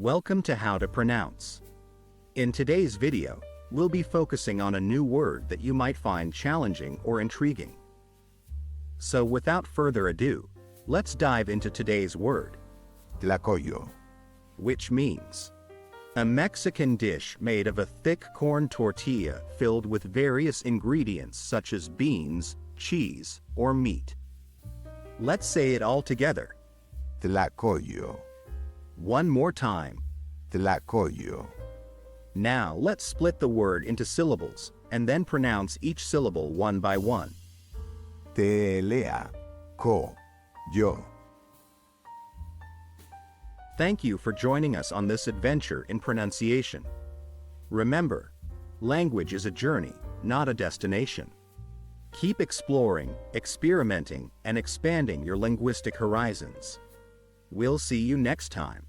Welcome to How to Pronounce. In today's video, we'll be focusing on a new word that you might find challenging or intriguing. So without further ado, let's dive into today's word, Tlacoyo. which means a Mexican dish made of a thick corn tortilla filled with various ingredients such as beans, cheese, or meat. Let's say it all together. Tlacoyo. One more time. Tlacoyo. Now let's split the word into syllables and then pronounce each syllable one by one. Tlacoyo. Thank you for joining us on this adventure in pronunciation. Remember, language is a journey, not a destination. Keep exploring, experimenting, and expanding your linguistic horizons. We'll see you next time.